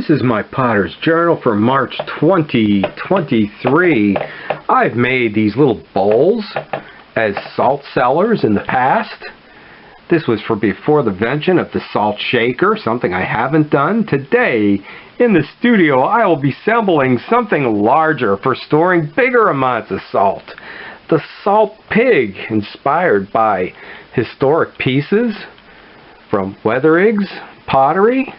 This is my Potter's Journal for March 2023. I've made these little bowls as salt cellars in the past. This was for before the invention of the salt shaker, something I haven't done. Today, in the studio, I will be assembling something larger for storing bigger amounts of salt. The Salt Pig, inspired by historic pieces from Weatherigg's pottery,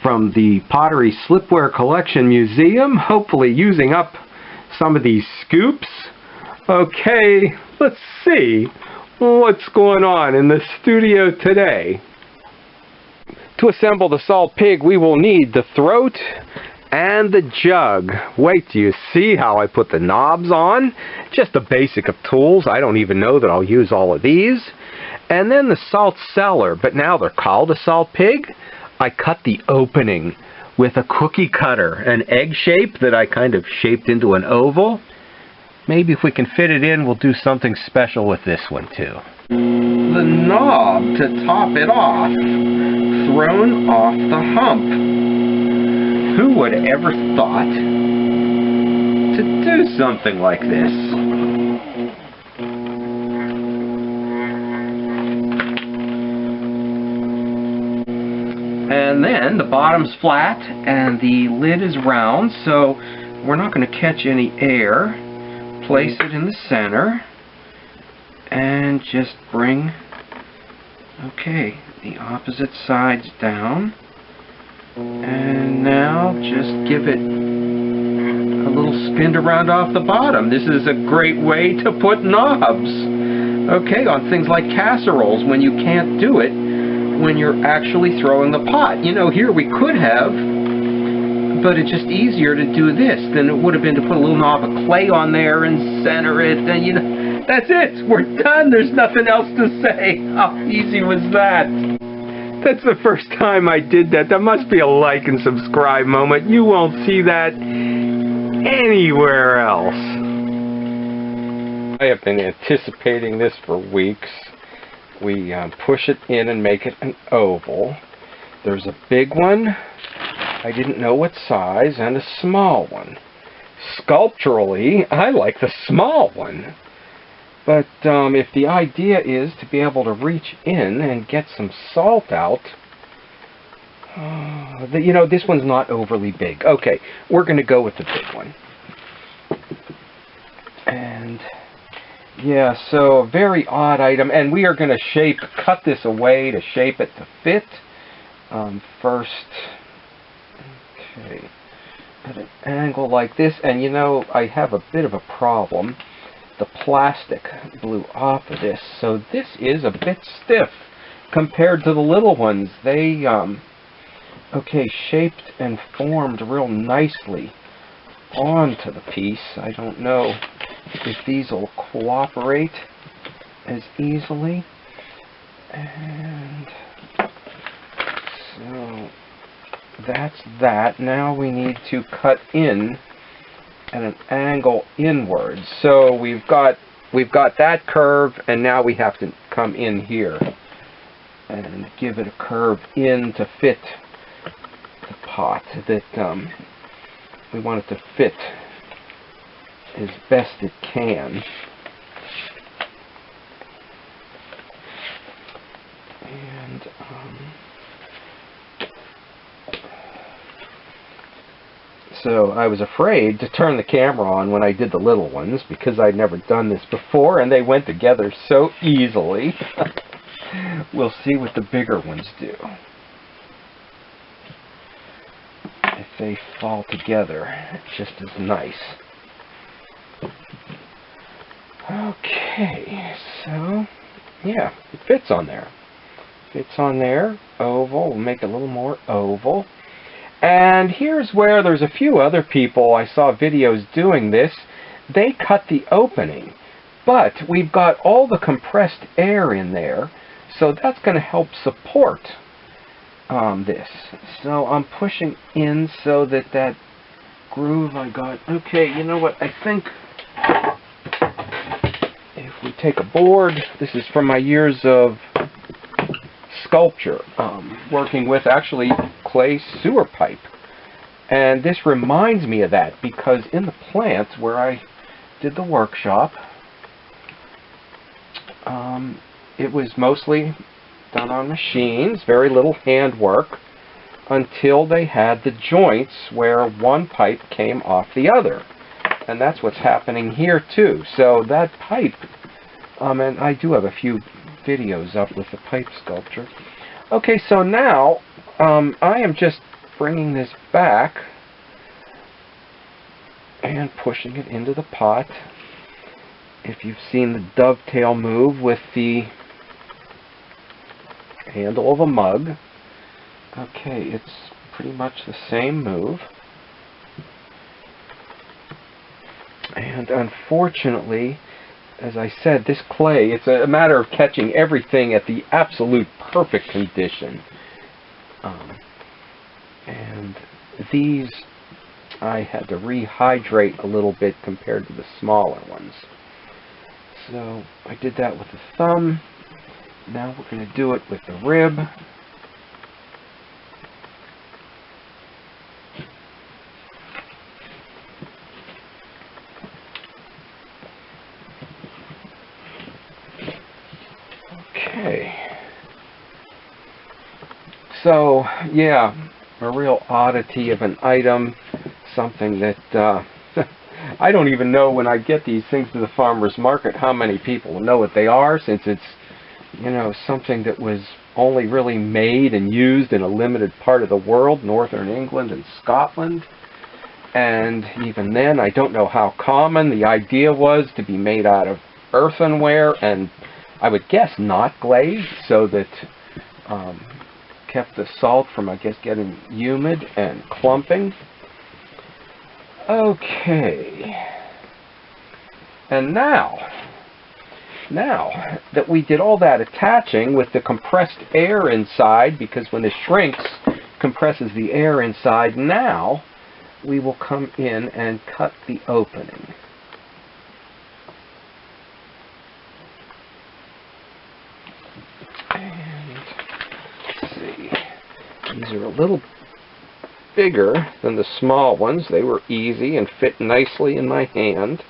from the Pottery Slipware Collection Museum, hopefully using up some of these scoops. Okay, let's see what's going on in the studio today. To assemble the Salt Pig, we will need the throat and the jug. Wait till you see how I put the knobs on. Just the basic of tools. I don't even know that I'll use all of these. And then the salt cellar, but now they're called a Salt Pig. I cut the opening with a cookie cutter, an egg shape that I kind of shaped into an oval. Maybe if we can fit it in, we'll do something special with this one too. The knob to top it off, thrown off the hump. Who would have ever thought to do something like this? And then the bottom's flat and the lid is round, so we're not going to catch any air. Place it in the center and just bring, okay, the opposite sides down. And now just give it a little spin around off the bottom. This is a great way to put knobs, okay, on things like casseroles when you can't do it when you're actually throwing the pot. You know, here we could have, but it's just easier to do this than it would have been to put a little knob of clay on there and center it, and you know, that's it. We're done. There's nothing else to say. How easy was that? That's the first time I did that. That must be a like and subscribe moment. You won't see that anywhere else. I have been anticipating this for weeks. We push it in and make it an oval. There's a big one, I didn't know what size, and a small one. Sculpturally, I like the small one. But if the idea is to be able to reach in and get some salt out, you know, this one's not overly big. Okay, we're going to go with the big one. And yeah, so a very odd item, and we are going to cut this away to shape it to fit. First, okay, at an angle like this, and you know, I have a bit of a problem. The plastic blew off of this, so this is a bit stiff compared to the little ones. They, okay, shaped and formed real nicely onto the piece. I don't know if these will cooperate as easily. And so that's that. Now we need to cut in at an angle inwards. So we've got that curve, and now we have to come in here and give it a curve in to fit the pot that we want it to fit as best it can. And so I was afraid to turn the camera on when I did the little ones because I'd never done this before, and they went together so easily. We'll see what the bigger ones do. If they fall together just as nice. Okay, so yeah, it fits on there. Fits on there. Oval. We'll make it a little more oval. And here's where there's a few other people I saw videos doing this. They cut the opening, but we've got all the compressed air in there, so that's going to help support this. So I'm pushing in so that that groove I got. Okay, you know what? I think if we take a board, this is from my years of sculpture, working with actually clay sewer pipe. And this reminds me of that because in the plants where I did the workshop, it was mostly done on machines, very little handwork, until they had the joints where one pipe came off the other. And that's what's happening here too. So that pipe, and I do have a few videos up with the pipe sculpture. Okay, so now I am just bringing this back and pushing it into the pot. If you've seen the dovetail move with the handle of a mug, okay, it's pretty much the same move. And unfortunately, as I said, this clay, it's a matter of catching everything at the absolute perfect condition. And these I had to rehydrate a little bit compared to the smaller ones. So I did that with the thumb. Now we're going to do it with the rib. Okay. So, yeah, a real oddity of an item, something that I don't even know when I get these things to the farmer's market how many people know what they are, since it's, you know, something that was only really made and used in a limited part of the world, northern England and Scotland. And even then, I don't know how common. The idea was to be made out of earthenware, and I would guess not glazed, so that kept the salt from, I guess, getting humid and clumping. Okay. And now that we did all that attaching with the compressed air inside, because when it shrinks, compresses the air inside, now we will come in and cut the opening. And let's see, these are a little bigger than the small ones. They were easy and fit nicely in my hand.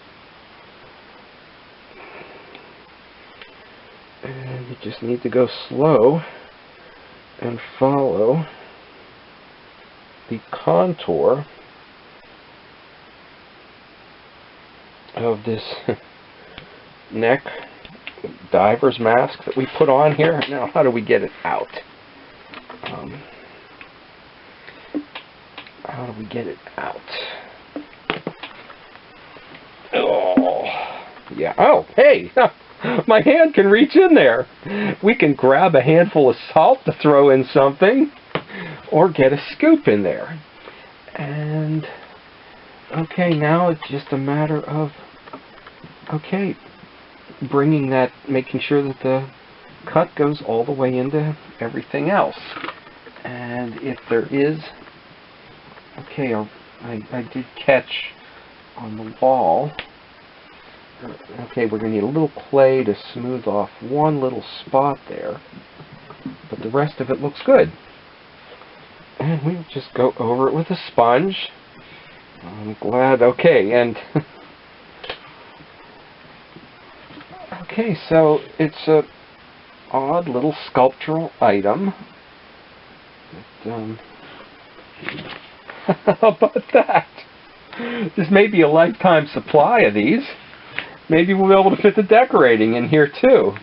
And you just need to go slow and follow the contour of this neck diver's mask that we put on here. Now, how do we get it out? How do we get it out? Oh, yeah. Oh, hey, my hand can reach in there. We can grab a handful of salt to throw in something, or get a scoop in there. And, okay, now it's just a matter of, okay, bringing that, making sure that the cut goes all the way into everything else. And if there is, okay, I did catch on the wall. Okay, we're going to need a little clay to smooth off one little spot there, but the rest of it looks good. And we'll just go over it with a sponge. I'm glad. Okay, and okay, so it's a odd little sculptural item. How about that? This may be a lifetime supply of these. Maybe we'll be able to fit the decorating in here too.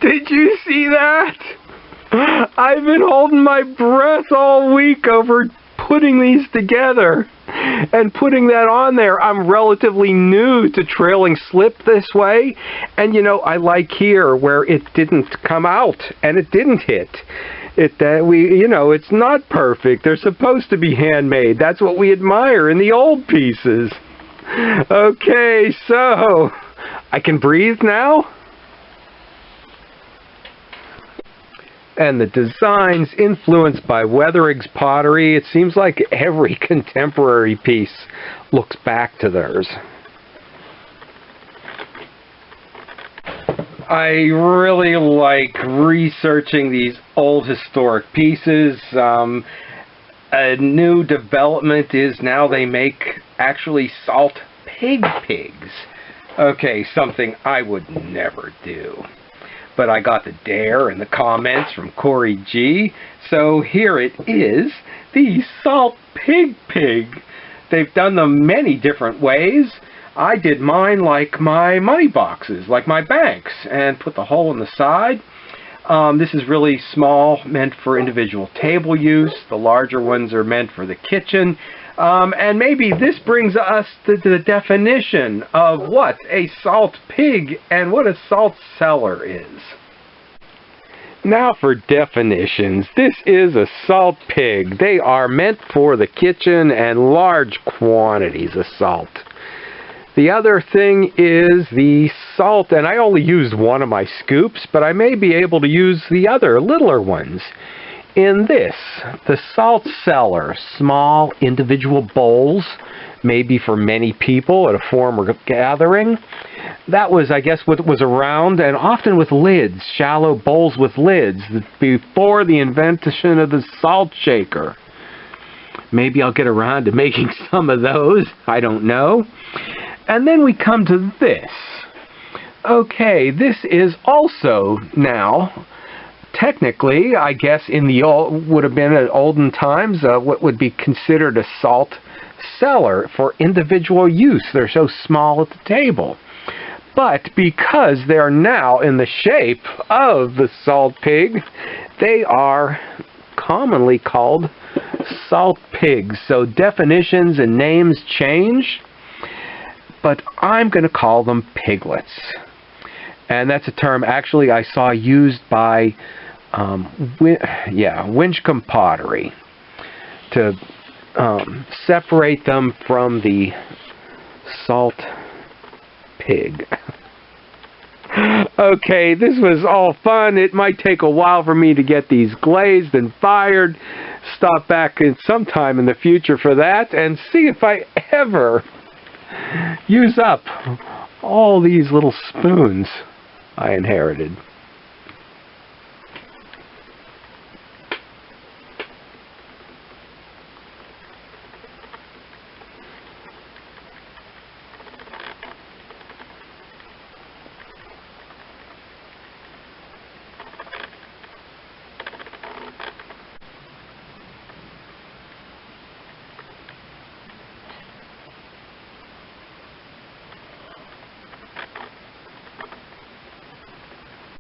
Did you see that? I've been holding my breath all week over putting these together and putting that on there. I'm relatively new to trailing slip this way, and you know, I like here where it didn't come out and it didn't hit. It's not perfect. They're supposed to be handmade. That's what we admire in the old pieces. Okay, so I can breathe now. And the designs influenced by Weatherig's pottery, it seems like every contemporary piece looks back to theirs. I really like researching these old historic pieces. A new development is now they make actually salt pigs. Okay, something I would never do. But I got the dare in the comments from Corey G. So here it is, the salt pig. They've done them many different ways. I did mine like my money boxes, like my banks, and put the hole in the side. This is really small, meant for individual table use. The larger ones are meant for the kitchen. And maybe this brings us to the definition of what a salt pig and what a salt cellar is. Now for definitions. This is a salt pig. They are meant for the kitchen and large quantities of salt. The other thing is the salt, and I only used one of my scoops, but I may be able to use the other littler ones. In this, the salt cellar, small individual bowls, maybe for many people at a formal gathering. That was, I guess, what was around, and often with lids, shallow bowls with lids, before the invention of the salt shaker. Maybe I'll get around to making some of those, I don't know. And then we come to this. Okay, this is also now, technically, I guess in the would have been at olden times, what would be considered a salt cellar for individual use. They're so small at the table. But because they're now in the shape of the salt pig, they are commonly called salt pigs. So definitions and names change, but I'm going to call them piglets. And that's a term actually I saw used by Winchcombe pottery to separate them from the salt pig. Okay, this was all fun. It might take a while for me to get these glazed and fired. Stop back in sometime in the future for that and see if I ever use up all these little spoons I inherited.